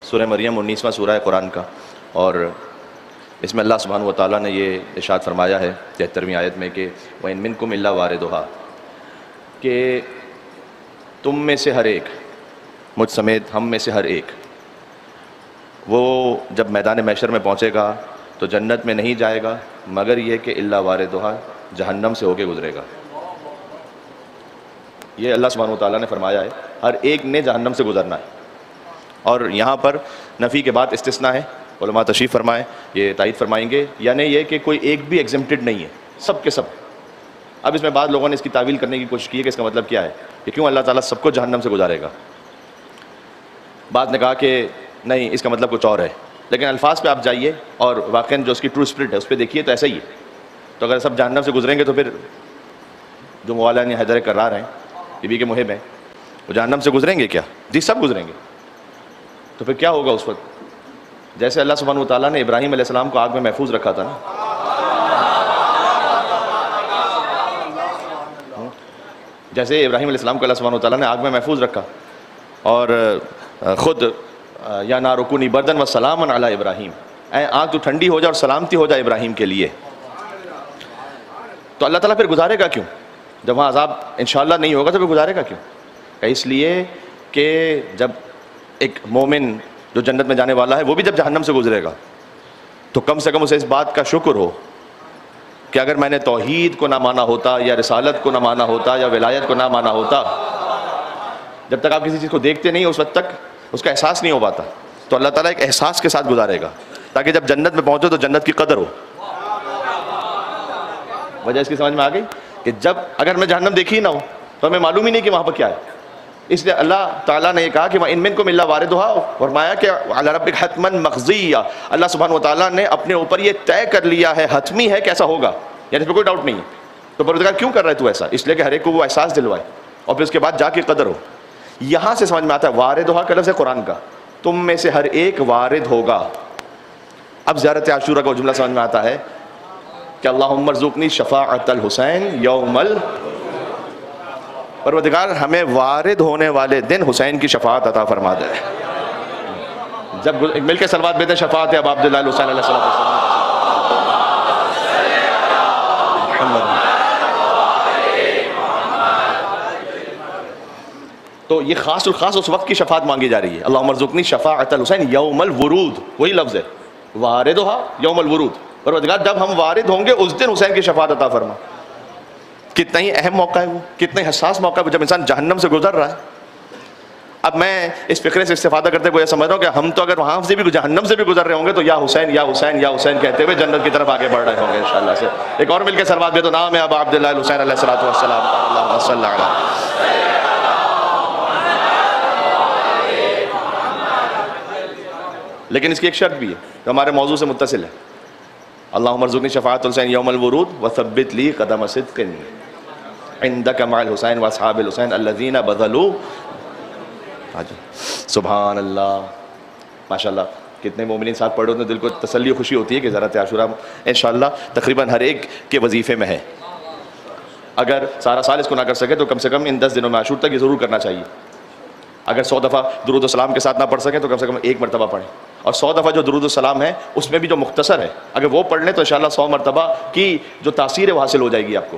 سورہ مریم 19واں سورہ ہے قرآن کا، اور اس میں اللہ سبحانہ و تعالیٰ نے یہ ارشاد فرمایا ہے 73ویں آیت میں کہ وَإِن مِّنكُمْ إِلَّا وَارِدُهَا، کہ تم میں سے ہر ایک، مجھ سمیت ہم میں سے ہر ایک، وہ جب میدان محشر میں پہنچے گا تو جنت میں نہیں جائے گا مگر یہ کہ إِلَّا وَارِدُهَا، جہنم سے ہو کے گزرے گا۔ یہ اللہ سبحانہ و تعالیٰ نے فرمایا ہے، ہر ایک نے جہنم سے گزرنا ہے۔ اور یہاں پر نفی کے بعد استثناء ہے، علماء تشریف فرمائیں، یہ تائید فرمائیں گے، یعنی یہ کہ کوئی ایک بھی ایگزمپٹڈ نہیں ہے، سب کے سب۔ اب اس میں بعض لوگوں نے اس کی تعویل کرنے کی کوشش کی ہے کہ اس کا مطلب کیا ہے کہ کیوں اللہ تعالیٰ سب کو جہنم سے گزارے گا۔ بعض نے کہا کہ نہیں، اس کا مطلب کچھ اور ہے، لیکن الفاظ پہ آپ جائیے اور واقعاً جو اس کی ٹرو اسپرٹ ہے اس پہ دیکھیے تو ایسا ہی ہے۔ تو اگر سب جہنم سے گزریں گے تو پھر جو مولانا حیدر کرار ہیں، بی بی کے محب ہیں، وہ جہنم سے گزریں گے کیا؟ جی سب گزریں گے۔ تو پھر کیا ہوگا اس وقت؟ جیسے اللہ سبحانہ وتعالیٰ نے ابراہیم علیہ السلام کو آگ میں محفوظ رکھا تھا نا، جیسے ابراہیم علیہ السلام کو اللہ سبحانہ وتعالیٰ نے آگ میں محفوظ رکھا، اور خود یا نار کونی بردن وسلاما علی ابراہیم، اے آگ تو ٹھنڈی ہو جائے اور سلامتی ہو جائے ابراہیم کے لیے۔ تو اللہ تعالیٰ پھر گزارے گا کیوں؟ جب وہاں عذاب انشاءاللہ نہیں ہوگا تو پھر گزارے گا کیوں؟ اس لیے کہ جب ایک مومن جو جنت میں جانے والا ہے وہ بھی جب جہنم سے گزرے گا تو کم سے کم اسے اس بات کا شکر ہو کہ اگر میں نے توحید کو نہ مانا ہوتا یا رسالت کو نہ مانا ہوتا یا ولایت کو نہ مانا ہوتا، جب تک آپ کسی چیز کو دیکھتے نہیں اس وقت تک اس کا احساس نہیں ہو پاتا، تو اللہ تعالیٰ ایک احساس کے ساتھ گزارے گا تاکہ جب جنت میں پہنچو تو جنت کی قدر ہو۔ وجہ اس کی سمجھ میں آ گئی کہ جب اگر میں جہنم دیکھی نہ ہو تو ہمیں معلوم ہی نہیں کہ وہاں پر کیا ہے۔ اس لیے اللہ تعالیٰ نے یہ کہا کہ وَإِن مِّنكُمْ إِلَّا وَارِدُهَا، فرمایا کہ عَلَىٰ رَبِّكَ حَتْمًا مَقْضِيًّا، اللہ سبحانہ وتعالیٰ نے اپنے اوپر یہ طے کر لیا ہے، حتمی ہے کہ ایسا ہوگا، یعنی اس میں کوئی ڈاؤٹ نہیں ہے۔ تو پروردگار کیوں کر رہا ہے تو ایسا؟ اس لیے کہ ہر ایک کو وہ احساس دلوائے اور پھر اس کے بعد جا کے قدر ہو۔ یہاں سے سمجھ میں آتا ہے واردھا کا لفظ ہے قرآن کا، تم میں سے ہر ایک وارد ہوگا۔ اب زیارت عاشورہ کا جملہ سمجھ میں آتا ہے کہ اللہم ارزقنی شفاعت الحسین یوم پروردگار ہمیں وارد ہونے والے دن حسین کی شفاعت عطا فرما دے۔ جب مل کے صلوات بیتے ہیں، شفاعت ابا عبداللہ الحسین علیہ السلام۔ تو یہ خاص الخاص اس وقت کی شفاعت مانگی جا رہی ہے۔ اللہم ارزقنی شفاعت الحسین یوم الورود، وہی لفظ ہے واردھا یوم الورود۔ پروردگار جب ہم وارد ہوں گے اس دن حسین کی شفاعت عطا فرما۔ کتنا ہی اہم موقع ہے وہ، کتنا ہی حساس موقع ہے جب انسان جہنم سے گزر رہا ہے۔ اب میں اس فقرے سے استفادہ کرتے ہوئے یہ سمجھ رہا ہوں کہ ہم تو اگر وہاں سے بھی جہنم سے بھی گزر رہے ہوں گے تو یا حسین یا حسین یا حسین کہتے ہوئے جنت کی طرف آگے بڑھ رہے ہوں گے انشاءاللہ سے۔ ایک اور مل کے سلوات بھی تو نام ہے ابا عبداللہ الحسین علیہ السلام۔ اللہم صلی علی۔ لیکن اس کی ایک شرط بھی ہے جو ہمارے موضوع سے متصل ہے، اللہم ارزقنی شفاعت الحسین یوم الورود وثبت لی قدم صدق عندک مع الحسین واصحاب الحسین الذین بذلوا۔ سبحان اللہ، ماشاءاللہ کتنے مومنین ساتھ پڑھو تو دل کو تسلی و خوشی ہوتی ہے کہ زیارت عاشورہ انشاءاللہ تقریباً ہر ایک کے وظیفے میں ہے۔ اگر سارا سال اس کو نہ کر سکے تو کم سے کم ان 10 دنوں میں عاشور تک یہ ضرور کرنا چاہیے۔ اگر 100 دفعہ درود و سلام کے ساتھ نہ پڑھ سکیں تو کم سے کم 1 مرتبہ پڑھیں، اور 100 دفعہ جو درود و سلام ہے اس میں بھی جو مختصر ہے اگر وہ پڑھ لیں تو انشاءاللہ 100 مرتبہ کی جو تاثیر ہے وہ حاصل ہو جائے گی آپ کو۔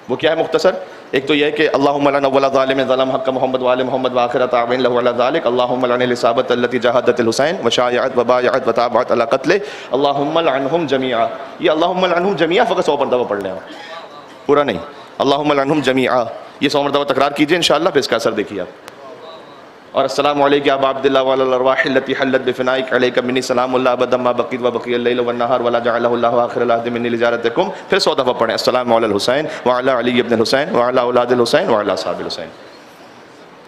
وہ کیا ہے مختصر؟ ایک تو یہ ہے کہ اللہم لعن اول ظالم ظلم حق محمد وآل محمد وآخر تعاون له علی ذلک، اللہم لعن الاصابۃ التي جاہدت الحسین وشایعت وبایعت وتابعت علی قتلہ، اللہم لعنہم جمیعا۔ یہ اللہم لعنہم جمیعا فقط 100 مرتبہ پڑھ لیں آپ، پورا نہیں، اللہم لعنہم جمیعا یہ 100 مرتبہ تکرار کیجئے انشاءاللہ، پھر اس کا اثر دیکھیے آپ۔ اور السلام علیک یا ابا عبداللہ وعلی الارواح التي حلت بفنائک علیک منی سلام اللہ ابدا ما بقیت وبقی اللیل والنہار ولا جعلہ اللہ آخر العہد منی لزیارتکم۔ پھر 100 دفعہ پڑھیں السلام علی الحسین وعلی علی ابن الحسین وعلی اولاد الحسین وعلی اصحاب الحسین۔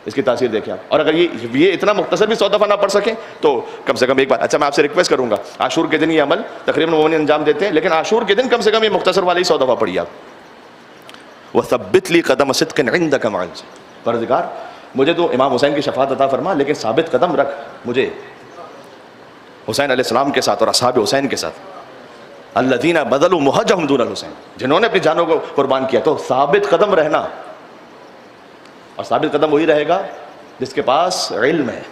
اس کی تاثیر دیکھیں آپ۔ اور اگر یہ اتنا مختصر بھی 100 دفعہ نہ پڑھ سکیں تو کم سے کم ایک بار، اچھا میں آپ سے ریکویسٹ کروں گا، عاشور کے دن یہ عمل تقریباً مومن انجام دیتے ہیں، لیکن عاشور کے دن کم سے کم یہ مختصر والی 100 دفعہ پڑھیے آپ۔ وثبت لی قدم صدق عندک مع الحسین، پروردگار مجھے تو امام حسین کی شفاعت عطا فرما لیکن ثابت قدم رکھ مجھے حسین علیہ السلام کے ساتھ اور اصحاب حسین کے ساتھ، الذین بذلوا مہجہم دون الحسین، جنہوں نے اپنی جانوں کو قربان کیا۔ تو ثابت قدم رہنا، اور ثابت قدم وہی رہے گا جس کے پاس علم ہے،